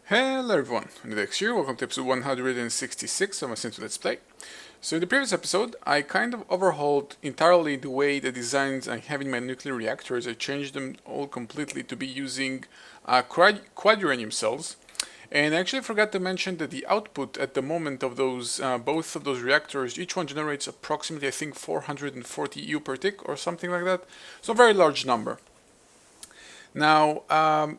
Hello everyone, odedex here, welcome to episode 166 of my Simple Let's Play. So in the previous episode, I kind of overhauled entirely the way the designs I have in my nuclear reactors. I changed them all completely to be using quad uranium cells. And I actually forgot to mention that the output at the moment of those both of those reactors, each one generates approximately, I think, 440 EU per tick or something like that. So a very large number. Now,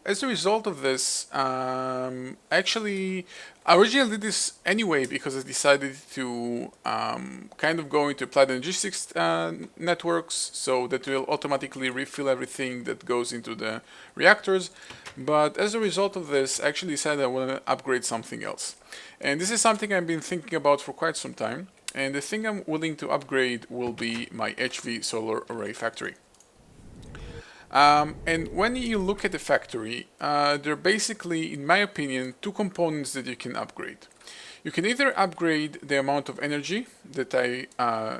as a result of this, actually, I originally did this anyway because I decided to kind of go into applied logistics networks so that will automatically refill everything that goes into the reactors. But as a result of this, I actually decided I want to upgrade something else. And this is something I've been thinking about for quite some time. And the thing I'm willing to upgrade will be my HV solar array factory. And when you look at the factory, there are basically, in my opinion, two components that you can upgrade. You can either upgrade the amount of energy that I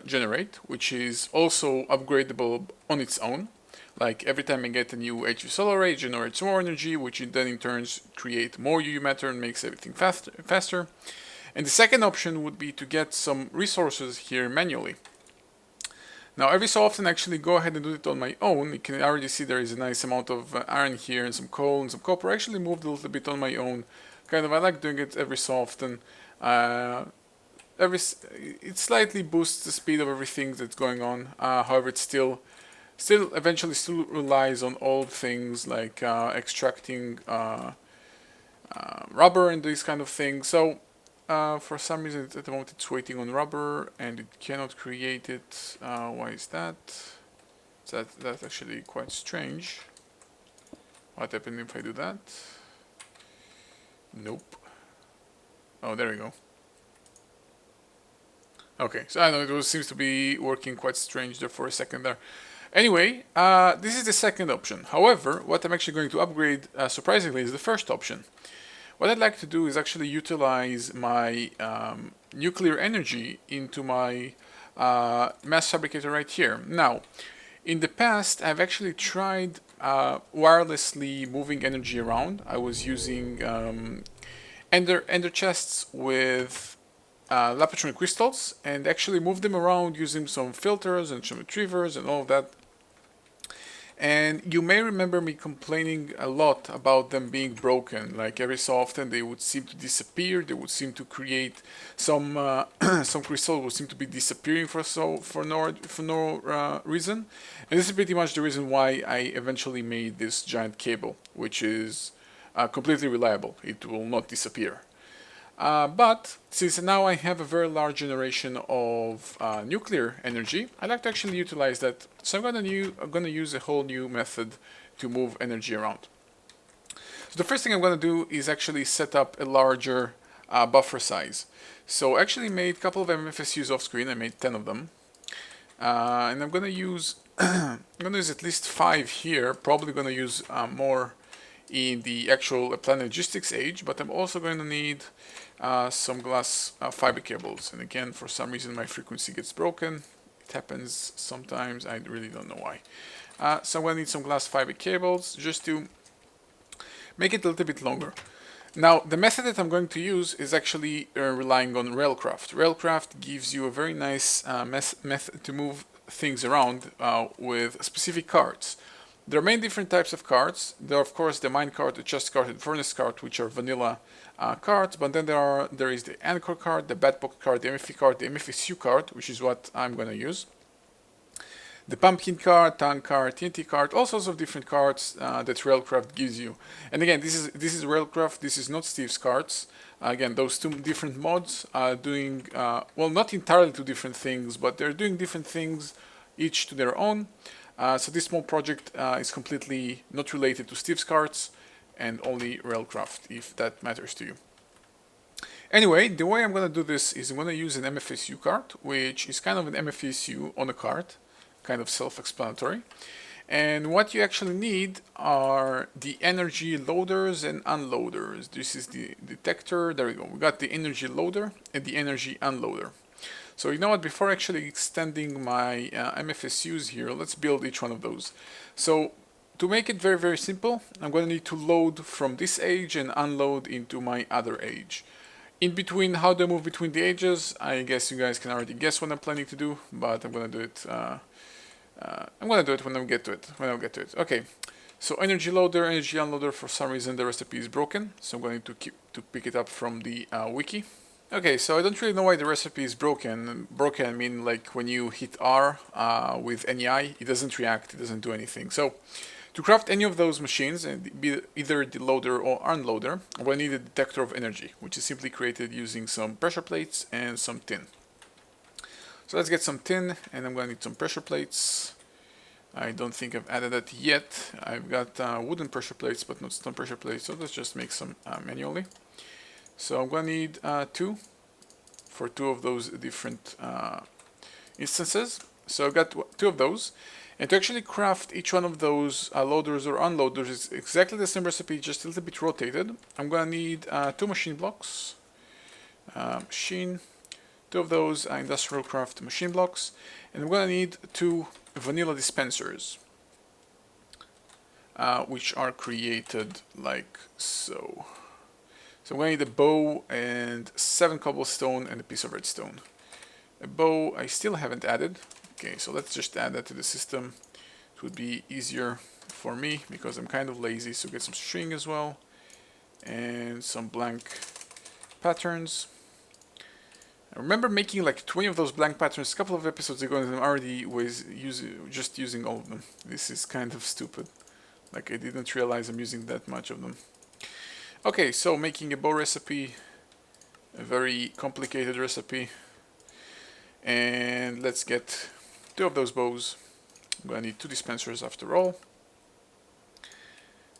generate, which is also upgradable on its own. Like every time I get a new HV solar array, it generates more energy, which then in turn create more UU matter and makes everything faster. And the second option would be to get some resources here manually. Now, every so often I actually go ahead and do it on my own. You can already see there is a nice amount of iron here and some coal and some copper. I actually moved a little bit on my own. I like doing it every so often. It slightly boosts the speed of everything that's going on. However, it still eventually relies on old things like extracting rubber and these kind of things. So for some reason at the moment it's waiting on rubber and it cannot create it. Why is that? That's actually quite strange. What happens if I do that? Nope. Oh, there we go. Okay, so I know it seems to be working quite strange there for a second there. Anyway, this is the second option. However, what I'm actually going to upgrade, surprisingly, is the first option. What I'd like to do is actually utilize my nuclear energy into my mass fabricator right here. Now, in the past, I've actually tried wirelessly moving energy around. I was using ender chests with lapatronic crystals and actually moved them around using some filters and some retrievers and all of that. And you may remember me complaining a lot about them being broken. Like every so often they would seem to disappear. They would seem to create some some crystals would seem to be disappearing for no reason. And this is pretty much the reason why I eventually made this giant cable, which is completely reliable. It will not disappear. But since now I have a very large generation of nuclear energy, I like to actually utilize that. So I'm gonna use a whole new method to move energy around. So the first thing I'm gonna do is actually set up a larger buffer size. So I actually made a couple of MFSUs off screen. I made 10 of them, and I'm gonna use at least 5 here. Probably gonna use more in the actual applied logistics age, but I'm also going to need some glass fiber cables. And again, for some reason my frequency gets broken. It happens sometimes, I really don't know why. So I'm going to need some glass fiber cables just to make it a little bit longer. Now, the method that I'm going to use is actually relying on Railcraft. Railcraft gives you a very nice method to move things around with specific cards. There are many different types of cards. There are, of course, the mine card, the chest card, and furnace card, which are vanilla cards. But then there is the anchor card, the bedpocket card, the MFE card, the MFSU card, which is what I'm going to use. The pumpkin card, tank card, TNT card, all sorts of different cards that Railcraft gives you. And again, this is Railcraft. This is not Steve's cards. Again, those two different mods are doing well, not entirely two different things, but they're doing different things, each to their own. So this small project is completely not related to Steve's cards and only Railcraft, if that matters to you. Anyway, the way I'm going to do this is I'm going to use an MFSU card, which is kind of an MFSU on a card, kind of self-explanatory. And what you actually need are the energy loaders and unloaders. This is the detector. There we go. We got the energy loader and the energy unloader. So you know what, before actually extending my MFSUs here, let's build each one of those. So to make it very, very simple, I'm going to need to load from this age and unload into my other age. In between, how do I move between the ages? I guess you guys can already guess what I'm planning to do, but I'm going to do it. I'm going to do it when I get to it. Okay. So energy loader, energy unloader. For some reason, the recipe is broken, so I'm going to pick it up from the wiki. Okay, so I don't really know why the recipe is broken. Broken, I mean like when you hit R with NEI, it doesn't react, it doesn't do anything. So to craft any of those machines, and be either the loader or unloader, we need a detector of energy, which is simply created using some pressure plates and some tin. So let's get some tin, and I'm going to need some pressure plates. I don't think I've added that yet. I've got wooden pressure plates, but not stone pressure plates, so let's just make some manually. So I'm going to need 2 for 2 of those different instances. So I've got 2 of those. And to actually craft each one of those loaders or unloaders, it's exactly the same recipe, just a little bit rotated. I'm going to need 2 machine blocks. Machine. 2 of those industrial craft machine blocks. And I'm going to need 2 vanilla dispensers, which are created like so. So I'm going to need a bow and 7 cobblestone and a piece of redstone. A bow I still haven't added. Okay, so let's just add that to the system. It would be easier for me because I'm kind of lazy. So get some string as well and some blank patterns. I remember making like 20 of those blank patterns a couple of episodes ago, and I already was just using all of them. This is kind of stupid. Like I didn't realize I'm using that much of them. Okay, so making a bow recipe, a very complicated recipe, and let's get 2 of those bows. I'm going to need 2 dispensers after all.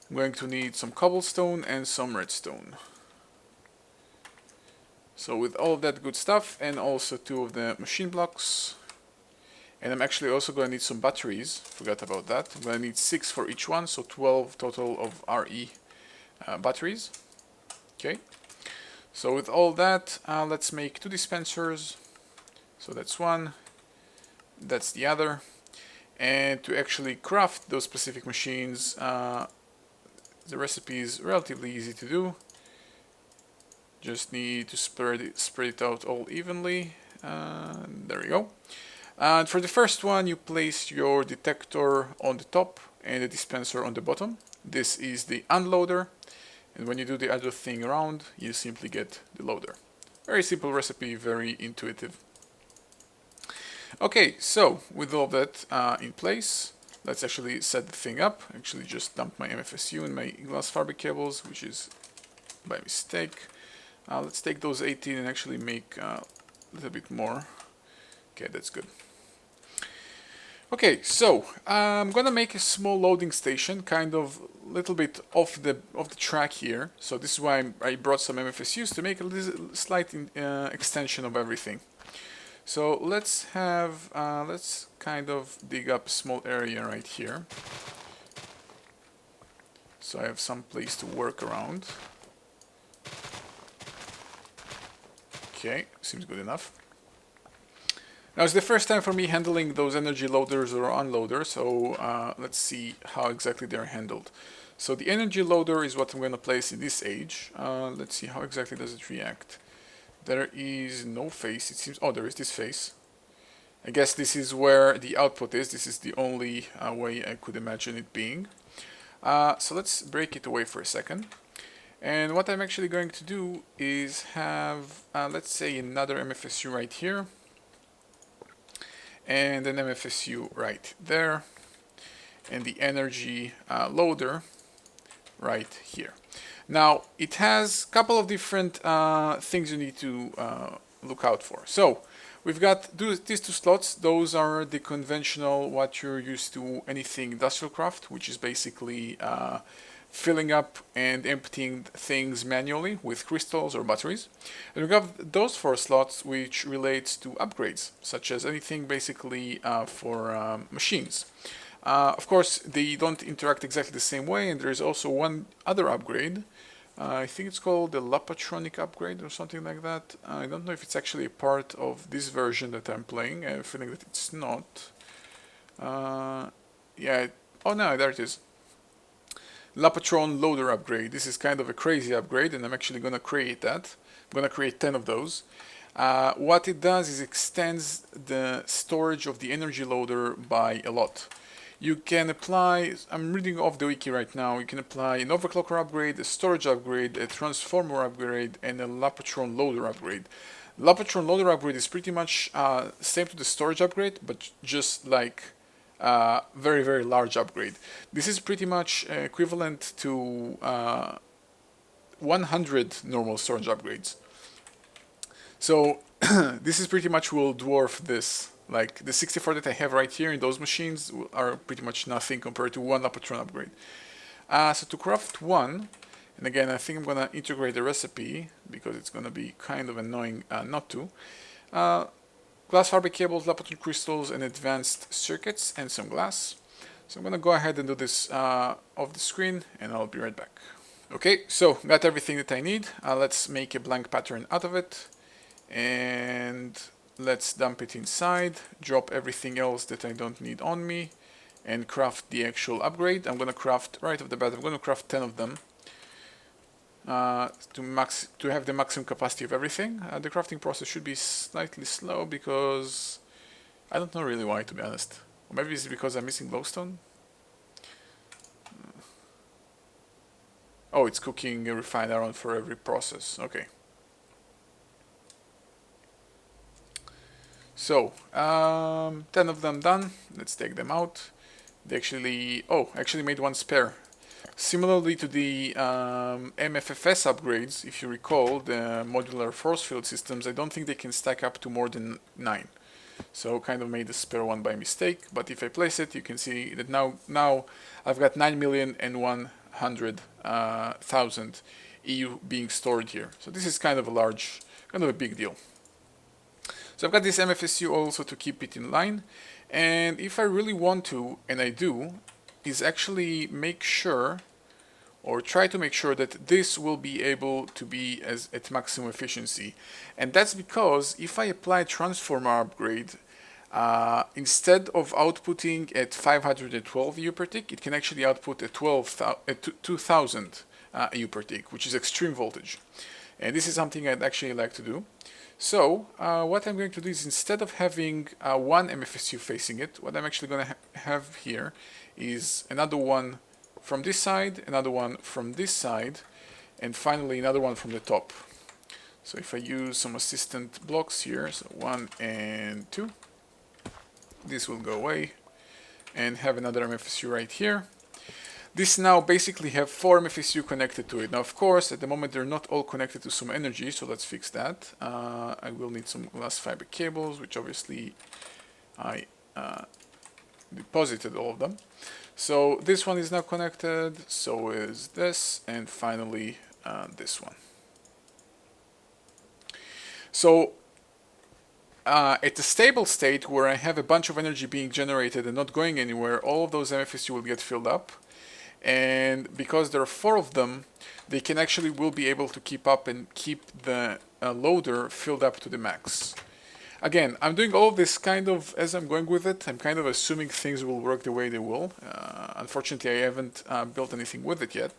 I'm going to need some cobblestone and some redstone. So with all of that good stuff, and also 2 of the machine blocks, and I'm actually also going to need some batteries. Forgot about that. I'm going to need 6 for each one, so 12 total of RE batteries. Okay. So with all that, let's make 2 dispensers. So that's one, that's the other. And to actually craft those specific machines, the recipe is relatively easy to do. Just need to spread it out all evenly. There we go. And for the first one, you place your detector on the top and the dispenser on the bottom. This is the unloader. And when you do the other thing around, you simply get the loader. Very simple recipe, very intuitive. Okay, so with all that in place, let's actually set the thing up. Actually just dumped my MFSU and my glass fabric cables, which is by mistake. Let's take those 18 and actually make a little bit more. Okay, that's good. Okay, so I'm gonna make a small loading station, kind of a little bit off the track here. So this is why I brought some MFSUs to make a little slight extension of everything. So let's kind of dig up a small area right here. So I have some place to work around. Okay, seems good enough. Now it's the first time for me handling those energy loaders or unloaders, so let's see how exactly they're handled. So the energy loader is what I'm going to place in this age. Let's see how exactly does it react. There is no face, it seems. Oh, there is this face. I guess this is where the output is. This is the only way I could imagine it being. So let's break it away for a second. And what I'm actually going to do is have, let's say, another MFSU right here. And an MFSU right there. And the energy loader right here. Now, it has a couple of different things you need to look out for. So, we've got these 2 slots. Those are the conventional, what you're used to, anything industrial craft, which is basically filling up and emptying things manually with crystals or batteries. And we have those 4 slots which relates to upgrades, such as anything basically for machines. Of course, they don't interact exactly the same way, and there is also one other upgrade. I think it's called the Lapatronic upgrade or something like that. I don't know if it's actually a part of this version that I'm playing. I have a feeling that it's not. Yeah. Oh no, there it is. Lapatron loader upgrade. This is kind of a crazy upgrade, and I'm actually going to create that. I'm going to create 10 of those. What it does is extends the storage of the energy loader by a lot. You can apply, I'm reading off the wiki right now, you can apply an overclocker upgrade, a storage upgrade, a transformer upgrade, and a Lapatron loader upgrade. Lapatron loader upgrade is pretty much same to the storage upgrade, but just like very, very large upgrade. This is pretty much equivalent to 100 normal storage upgrades. So this is pretty much will dwarf this. Like the 64 that I have right here in those machines are pretty much nothing compared to one Lapatron upgrade. So to craft one, and again I think I'm gonna integrate the recipe because it's gonna be kind of annoying not to. Glass fabric cables, Lapatron crystals, and advanced circuits, and some glass. So I'm gonna go ahead and do this off the screen, and I'll be right back. Okay, so got everything that I need. Let's make a blank pattern out of it, and let's dump it inside, drop everything else that I don't need on me, and craft the actual upgrade. I'm gonna craft right off the bat. I'm gonna craft 10 of them to have the maximum capacity of everything. The crafting process should be slightly slow because I don't know really why, to be honest. Or maybe it's because I'm missing glowstone. Oh, it's cooking a refined iron for every process. Okay. So, 10 of them done. Let's take them out. They actually made one spare. Similarly to the MFFS upgrades, if you recall, the modular force field systems, I don't think they can stack up to more than 9. So kind of made a spare one by mistake, but if I place it, you can see that now I've got 9,100,000 EU being stored here. So this is kind of a big deal. So I've got this MFSU also to keep it in line, and if I really want to, and I do, is actually make sure, or try to make sure, that this will be able to be at maximum efficiency. And that's because if I apply transformer upgrade, instead of outputting at 512 EU per tick, it can actually output at 2000 EU per tick, which is extreme voltage. And this is something I'd actually like to do. So what I'm going to do is, instead of having one MFSU facing it, what I'm actually going to have here is another one from this side, another one from this side, and finally another one from the top. So if I use some assistant blocks here, so 1 and 2, this will go away, and have another MFSU right here. This now basically have 4 MFSU connected to it. Now, of course, at the moment they're not all connected to some energy, so let's fix that. I will need some glass fiber cables, which obviously I deposited all of them. So this one is now connected, so is this, and finally this one. So at a stable state where I have a bunch of energy being generated and not going anywhere, all of those MFSU will get filled up. And because there are 4 of them, they will be able to keep up and keep the loader filled up to the max. Again, I'm doing all of this kind of as I'm going with it. I'm kind of assuming things will work the way they will. Unfortunately, I haven't built anything with it yet.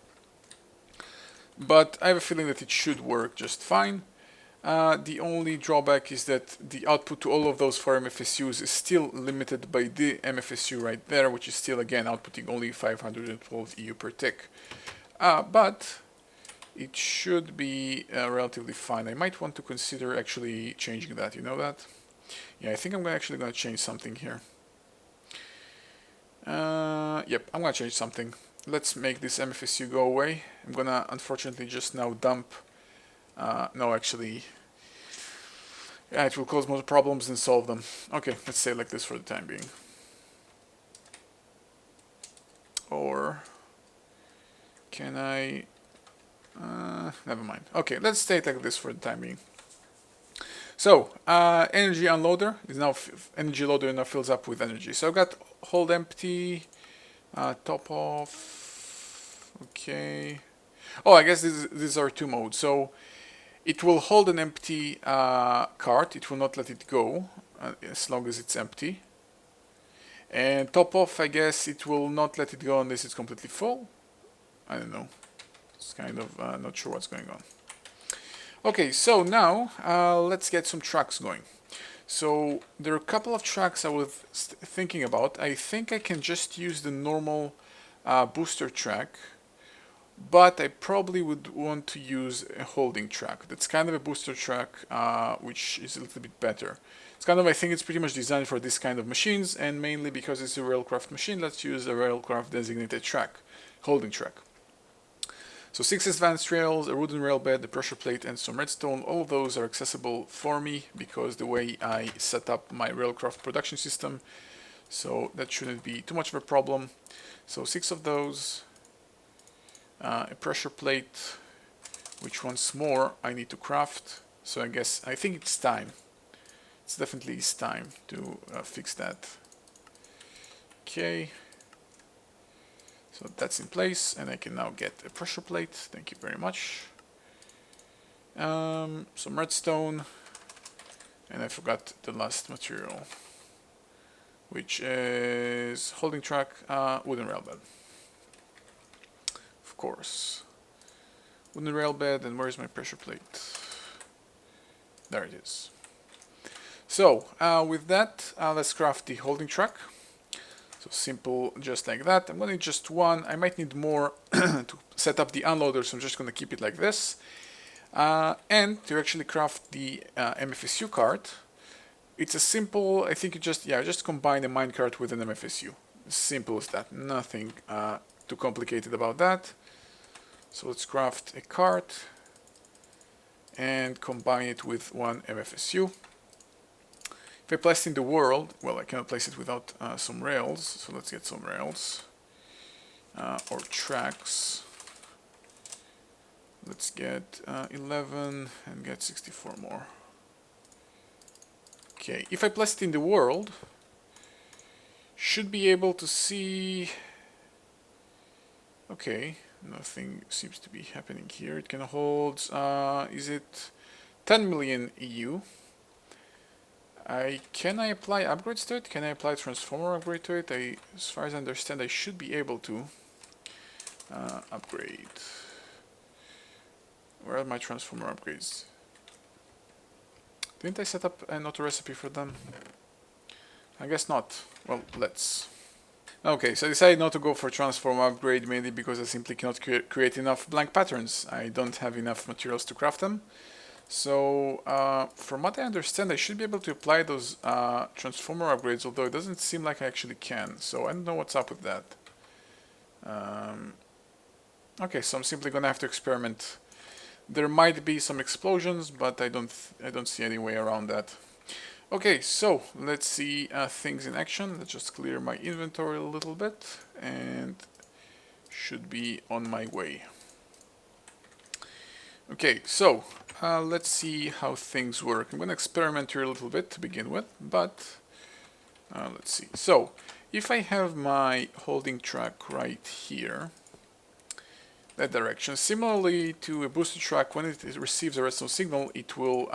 But I have a feeling that it should work just fine. The only drawback is that the output to all of those 4 MFSUs is still limited by the MFSU right there, which is still, again, outputting only 512 EU per tick. But it should be relatively fine. I might want to consider actually changing that, you know that? Yeah, I think I'm actually going to change something here. Yep, I'm going to change something. Let's make this MFSU go away. I'm going to, unfortunately, just now dump... no, actually, yeah, it will cause more problems than solve them. Okay, let's stay like this for the time being. Or can I? Never mind. Okay, let's stay like this for the time being. So, energy unloader is now energy loader now fills up with energy. So I've got hold empty, top off. Okay. Oh, I guess these are 2 modes. So it will hold an empty cart. It will not let it go as long as it's empty. And top off, I guess it will not let it go unless it's completely full. I don't know. It's kind of not sure what's going on. Okay, so now let's get some tracks going. So there are a couple of tracks I was thinking about. I think I can just use the normal booster track, but I probably would want to use a holding track. That's kind of a booster track, which is a little bit better. It's kind of, I think it's pretty much designed for this kind of machines, and mainly because it's a railcraft machine, let's use a railcraft designated track, holding track. So 6 advanced rails, a wooden rail bed, a pressure plate, and some redstone. All of those are accessible for me because the way I set up my railcraft production system. So that shouldn't be too much of a problem. So 6 of those, a pressure plate, which once more I need to craft. So I think it's time. It's definitely time to fix that. Okay. So that's in place, and I can now get a pressure plate. Thank you very much. Some redstone, and I forgot the last material, which is holding track, wooden rail bed. Of course. Wooden rail bed, and where's my pressure plate? There it is. So, with that, let's craft the holding track. So simple, just like that. I'm going to need just one. I might need more to set up the unloader, so I'm just going to keep it like this. And to actually craft the MFSU card, it's a simple, I think you just combine a minecart with an MFSU. Simple as that, nothing too complicated about that. So let's craft a cart and combine it with one MFSU. If I place it in the world, well, I cannot place it without some rails, so let's get some rails or tracks. Let's get 11 and get 64 more. Okay, if I place it in the world, should be able to see. Okay, nothing seems to be happening here. It can hold, is it 10 million EU? Can I apply upgrades to it? Can I apply transformer upgrade to it? As far as I understand, I should be able to upgrade. Where are my transformer upgrades? Didn't I set up an auto recipe for them? I guess not. Well, let's. Okay, so I decided not to go for transformer upgrade mainly because I simply cannot create enough blank patterns. I don't have enough materials to craft them. So, from what I understand, I should be able to apply those transformer upgrades, although it doesn't seem like I actually can. So I don't know what's up with that. Okay, so I'm simply gonna have to experiment. There might be some explosions, but I don't see any way around that. Okay, so let's see things in action. Let's just clear my inventory a little bit, and should be on my way. Okay, so let's see how things work. I'm going to experiment here a little bit to begin with, but let's see. So, if I have my holding track right here, that direction, similarly to a booster track, when it receives a redstone signal, it will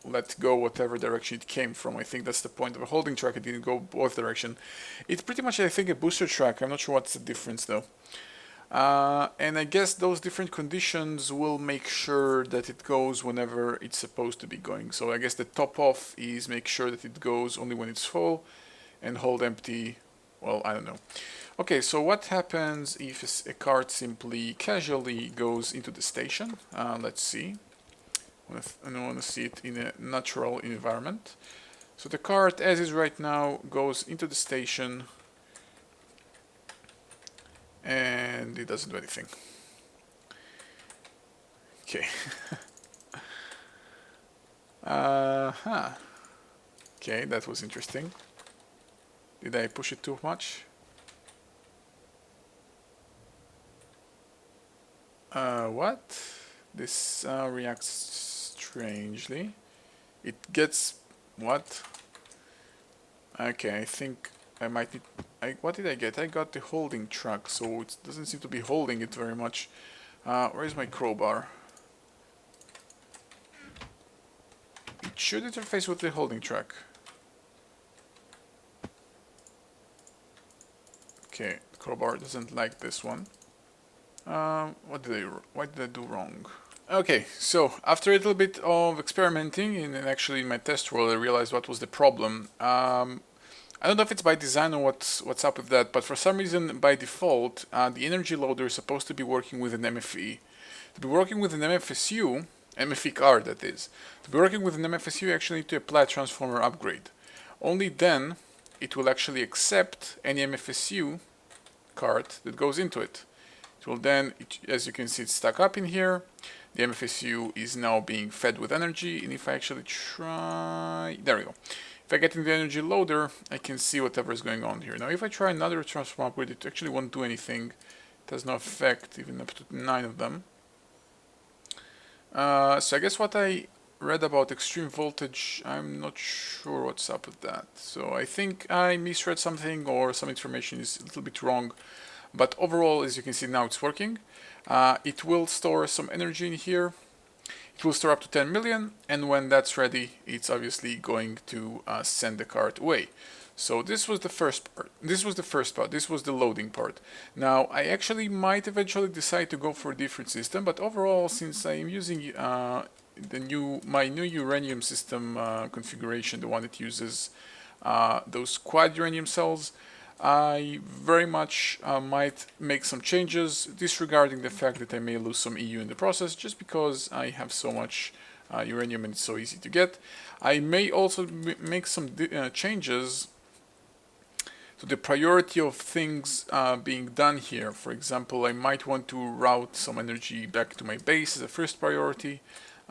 let go whatever direction it came from. I think that's the point of a holding track. It didn't go both direction. It's pretty much, I think, a booster track. I'm not sure what's the difference though. And I guess those different conditions will make sure that it goes whenever it's supposed to be going. So I guess the top off is make sure that it goes only when it's full, and hold empty, well, I don't know. Okay, so what happens if a cart simply casually goes into the station? Let's see. I want to see it in a natural environment. So the cart, as is right now, goes into the station, and it doesn't do anything. Okay. Okay, that was interesting. Did I push it too much? What? This reacts strangely. It gets... what? Okay, I think I might need... what did I get? I got the holding track, so it doesn't seem to be holding it very much. Where's my crowbar? It should interface with the holding track. Okay, the crowbar doesn't like this one. What did I do wrong? Okay, so after a little bit of experimenting and actually in my test world, I realized what was the problem. I don't know if it's by design or what's up with that, but for some reason, by default, the energy loader is supposed to be working with an MFE. To be working with an MFSU, MFE card that is, to be working with an MFSU, you actually need to apply a transformer upgrade. Only then it will actually accept any MFSU card that goes into it. It will then, as you can see, it's stuck up in here. The MFSU is now being fed with energy, and if I actually try, there we go. If I get in the energy loader, I can see whatever is going on here. Now, if I try another transform upgrade, it actually won't do anything. It has no effect, even up to 9 of them. So I guess what I read about extreme voltage, I'm not sure what's up with that. So I think I misread something or some information is a little bit wrong. But overall, as you can see now, it's working. It will store some energy in here. It will store up to 10 million, and when that's ready, it's obviously going to send the card away. So this was the first part. This was the loading part. Now, I actually might eventually decide to go for a different system, but overall, since I'm using my new uranium system configuration, the one that uses those quad uranium cells, I very much might make some changes, disregarding the fact that I may lose some EU in the process, just because I have so much uranium and it's so easy to get. I may also make some changes to the priority of things being done here. For example, I might want to route some energy back to my base as a first priority.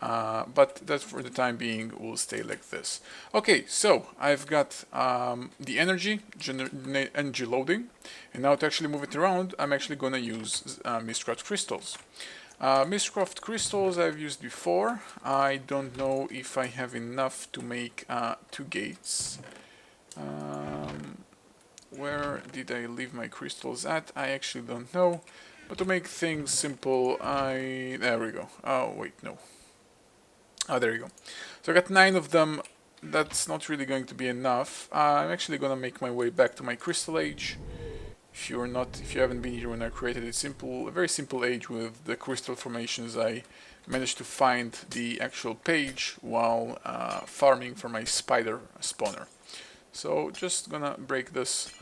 But that for the time being will stay like this. Okay, so I've got the energy loading, and now to actually move it around, I'm actually going to use Mistcraft crystals. Mistcraft crystals I've used before. I don't know if I have enough to make 2 gates. Where did I leave my crystals at? I actually don't know. But to make things simple, there we go. Oh, wait, no. Oh, there you go. So I got 9 of them. That's not really going to be enough. I'm actually gonna make my way back to my crystal age. If you haven't been here when I created a very simple age with the crystal formations, I managed to find the actual page while farming for my spider spawner. So just gonna break this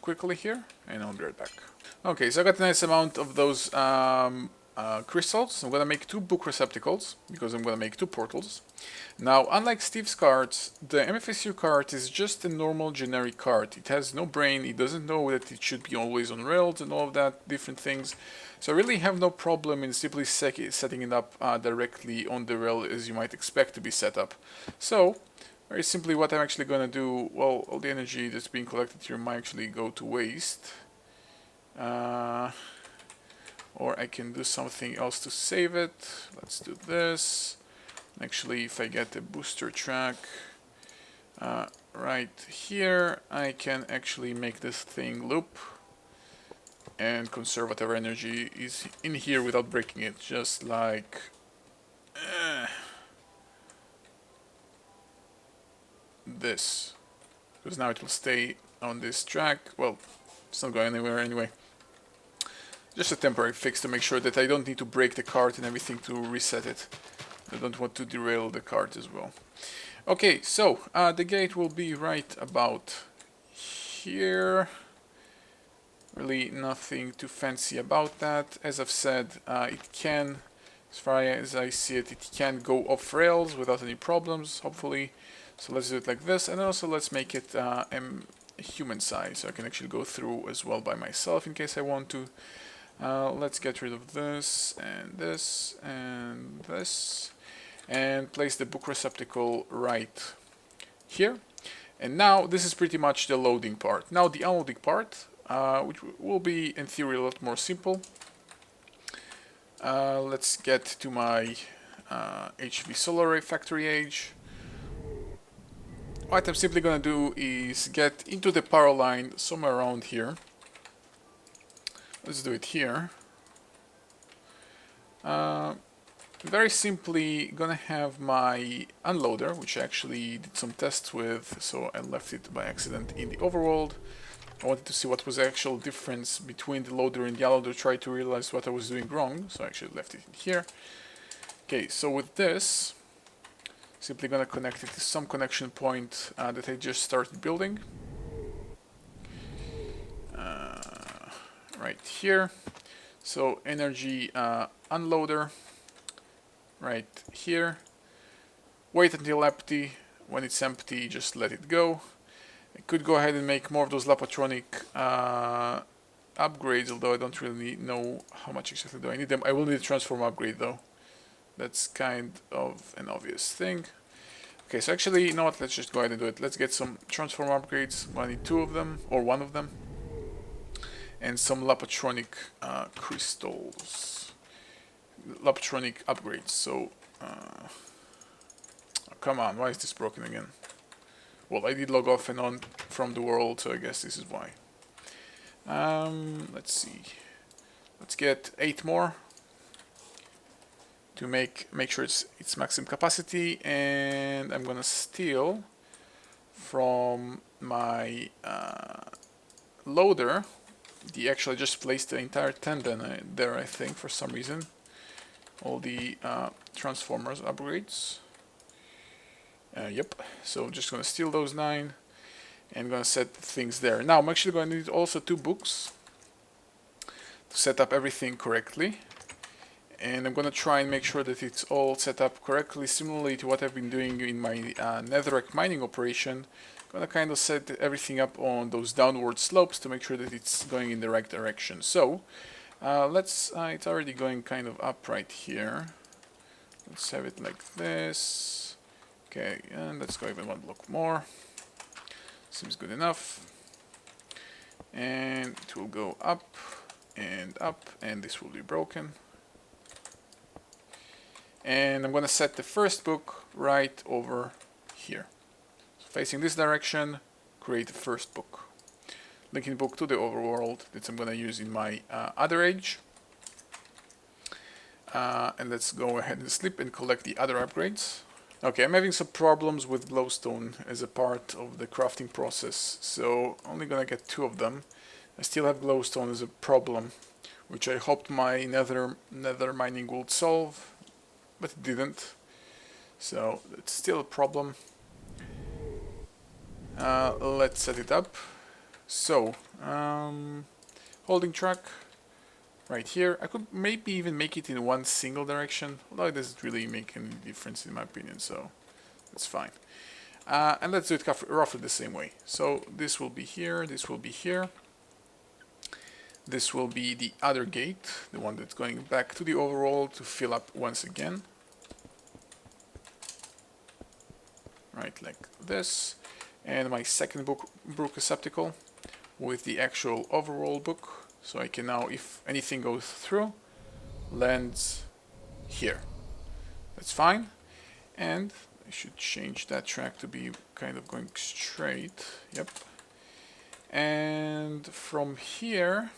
quickly here, and I'll be right back. Okay, so I got a nice amount of those crystals. I'm going to make 2 book receptacles, because I'm going to make 2 portals. Now, unlike Steve's cards, the MFSU card is just a normal generic card. It has no brain, it doesn't know that it should be always on rails and all of that, different things. So I really have no problem in simply setting it up directly on the rail as you might expect to be set up. So, very simply what I'm actually going to do, well, all the energy that's being collected here might actually go to waste. Or I can do something else to save it. Let's do this. Actually, if I get a booster track right here, I can actually make this thing loop and conserve whatever energy is in here without breaking it, just like this. Because now it will stay on this track. Well, it's not going anywhere anyway. Just a temporary fix to make sure that I don't need to break the cart and everything to reset it. I don't want to derail the cart as well. Okay, so the gate will be right about here. Really nothing too fancy about that. As I've said, it can, as far as I see it, it can go off rails without any problems, hopefully. So let's do it like this, and also let's make it a human size, so I can actually go through as well by myself in case I want to. Let's get rid of this, and this, and this, and place the book receptacle right here. And now this is pretty much the loading part. Now the unloading part, which will be in theory a lot more simple. Let's get to my HV solar array factory age. What I'm simply gonna do is get into the power line somewhere around here. Let's do it here. Very simply gonna have my unloader, which I actually did some tests with, so I left it by accident in the overworld. I wanted to see what was the actual difference between the loader and the unloader, try to realize what I was doing wrong, so I actually left it in here. Okay, so with this, simply gonna connect it to some connection point that I just started building. Right here. So energy unloader, right here. Wait until empty. When it's empty, just let it go. I could go ahead and make more of those Lapatronic upgrades, although I don't really know how much exactly do I need them. I will need a transform upgrade though. That's kind of an obvious thing. Okay, so actually, you know what, let's just go ahead and do it. Let's get some transform upgrades. I need 2 of them, or 1 of them. And some Lapatronic crystals. Lapatronic upgrades, so... oh, come on, why is this broken again? Well, I did log off and on from the world, so I guess this is why. Let's see. Let's get 8 more to make sure it's maximum capacity, and I'm gonna steal from my loader. The actually just placed the entire tendon there, I think, for some reason. All the transformers upgrades. Yep, so just gonna steal those 9 and gonna set things there. Now I'm actually going to need also 2 books to set up everything correctly, and I'm gonna try and make sure that it's all set up correctly, similarly to what I've been doing in my netherrack mining operation. I'm gonna kind of set everything up on those downward slopes to make sure that it's going in the right direction. So it's already going kind of up right here. Let's have it like this. Okay, and let's go even 1 block more. Seems good enough. And it will go up, and this will be broken. And I'm gonna set the first book right over here. So facing this direction, create the first book. Linking the book to the overworld that I'm gonna use in my other age. And let's go ahead and sleep and collect the other upgrades. Okay, I'm having some problems with glowstone as a part of the crafting process, so only gonna get 2 of them. I still have glowstone as a problem, which I hoped my nether mining would solve, but it didn't. So it's still a problem. Let's set it up. So, holding track right here. I could maybe even make it in 1 single direction, although it doesn't really make any difference in my opinion, so that's fine. And let's do it roughly the same way. So this will be here, this will be here. This will be the other gate, the one that's going back to the overworld to fill up once again. Right, like this. And my second book receptacle with the actual overworld book. So I can now, if anything goes through, lands here. That's fine. And I should change that track to be kind of going straight. Yep. And from here,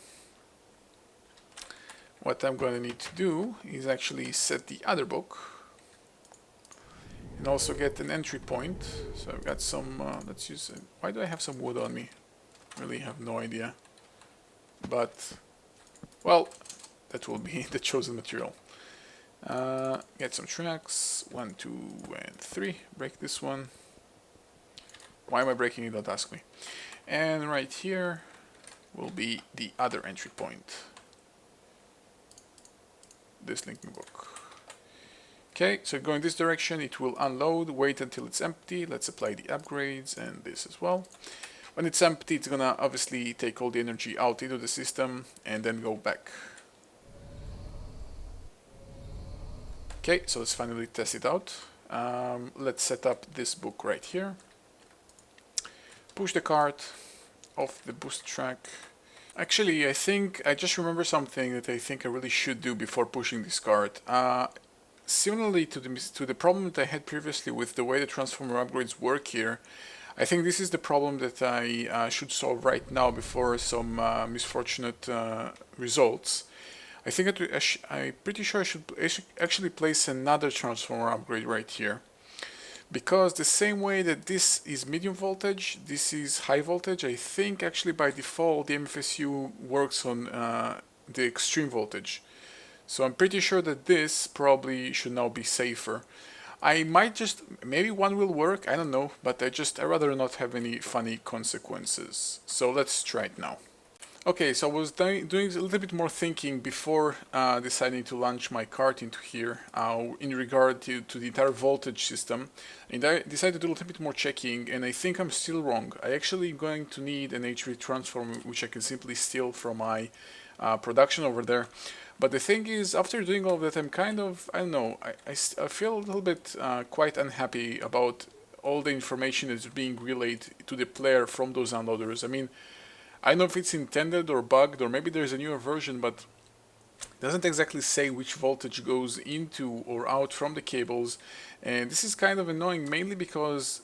what I'm going to need to do is actually set the other book. And also get an entry point. So I've got some, let's use it. Why do I have some wood on me? Really have no idea. But, well, that will be the chosen material. Get some tracks, 1, 2, and 3. Break this one. Why am I breaking it? Don't ask me. And right here will be the other entry point. This linking book. Okay, so going this direction, it will unload, wait until it's empty. Let's apply the upgrades and this as well. When it's empty, it's gonna obviously take all the energy out into the system and then go back. Okay, so let's finally test it out. Let's set up this book right here. Push the cart off the boost track. Actually, I think I just remember something that I think I really should do before pushing this cart. Similarly to the problem that I had previously with the way the transformer upgrades work here, I think this is the problem that I should solve right now before some misfortunate results. I think I'm pretty sure I should actually place another transformer upgrade right here. because the same way that this is medium voltage, this is high voltage. I think actually by default the MFSU works on the extreme voltage. So I'm pretty sure that this probably should now be safer. I might just, maybe one will work, I don't know, but I'd rather not have any funny consequences. So let's try it now. Okay, so I was doing a little bit more thinking before deciding to launch my cart into here in regard to the entire voltage system, and I decided to do a little bit more checking, and I think I'm still wrong. I actually going to need an HV transformer, which I can simply steal from my production over there. But the thing is, after doing all of that, I'm kind of, I don't know, I feel a little bit quite unhappy about all the information that's being relayed to the player from those downloaders. I mean, I don't know if it's intended or bugged, or maybe there's a newer version, but it doesn't exactly say which voltage goes into or out from the cables. And this is kind of annoying, mainly because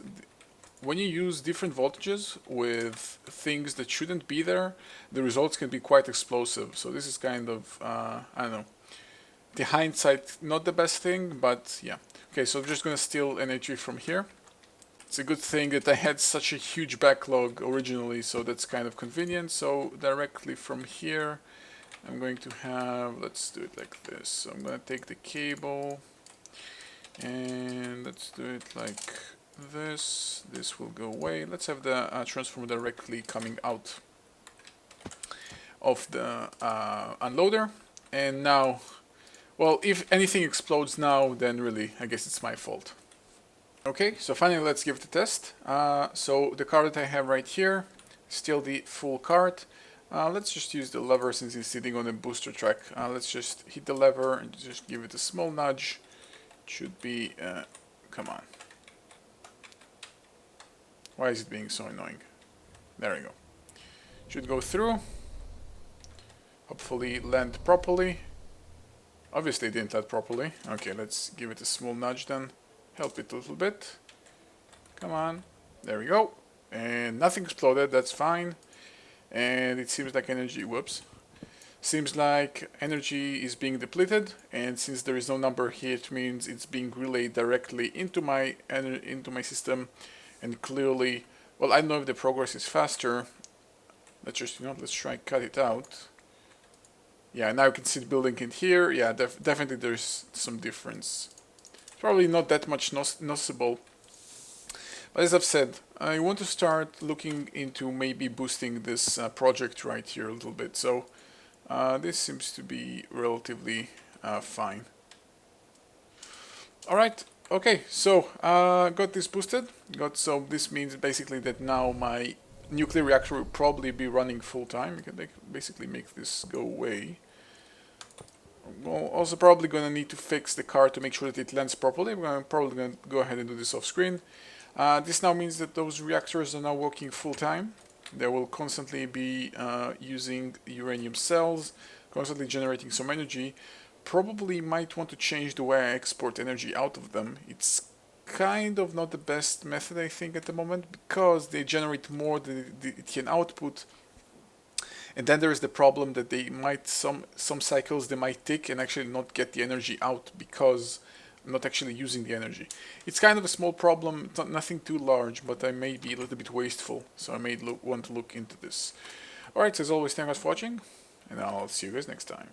when you use different voltages with things that shouldn't be there, the results can be quite explosive. So this is kind of, I don't know, the hindsight, not the best thing, but yeah. Okay, so I'm just going to steal energy from here. It's a good thing that I had such a huge backlog originally, so that's kind of convenient. So directly from here, I'm going to have, let's do it like this. So I'm going to take the cable, and let's do it like this. This will go away. Let's have the transformer directly coming out of the unloader. And now, well, if anything explodes now, then really, I guess it's my fault. Okay, so finally let's give it a test. So the card that I have right here, still the full card. Let's just use the lever since it's sitting on a booster track. Let's just hit the lever and just give it a small nudge. It should be, come on. Why is it being so annoying? There we go. Should go through. Hopefully land properly. Obviously it didn't land properly. Okay, let's give it a small nudge then. Help it a little bit. Come on. There we go. And nothing exploded, that's fine. And it seems like energy, whoops. Seems like energy is being depleted, and since there is no number here, it means it's being relayed directly into my system. And clearly, well, I don't know if the progress is faster. Let's just, let's try cut it out. Yeah, now you can see the building in here. Yeah, definitely there's some difference. Probably not that much noticeable, but as I've said, I want to start looking into maybe boosting this project right here a little bit. So this seems to be relatively fine. Alright, okay, so got this boosted. So this means basically that now my nuclear reactor will probably be running full time. You can basically make this go away. Well, also probably going to need to fix the car to make sure that it lands properly. I'm probably going to go ahead and do this off screen. This now means that those reactors are now working full time. They will constantly be using uranium cells, constantly generating some energy. Probably might want to change the way I export energy out of them. It's kind of not the best method, I think, at the moment, because they generate more than it can output. And then there is the problem that they might, some cycles they might tick and actually not get the energy out because I'm not actually using the energy. It's kind of a small problem, nothing too large, but I may be a little bit wasteful, so I may want to look into this. Alright, so as always, thank you guys for watching, and I'll see you guys next time.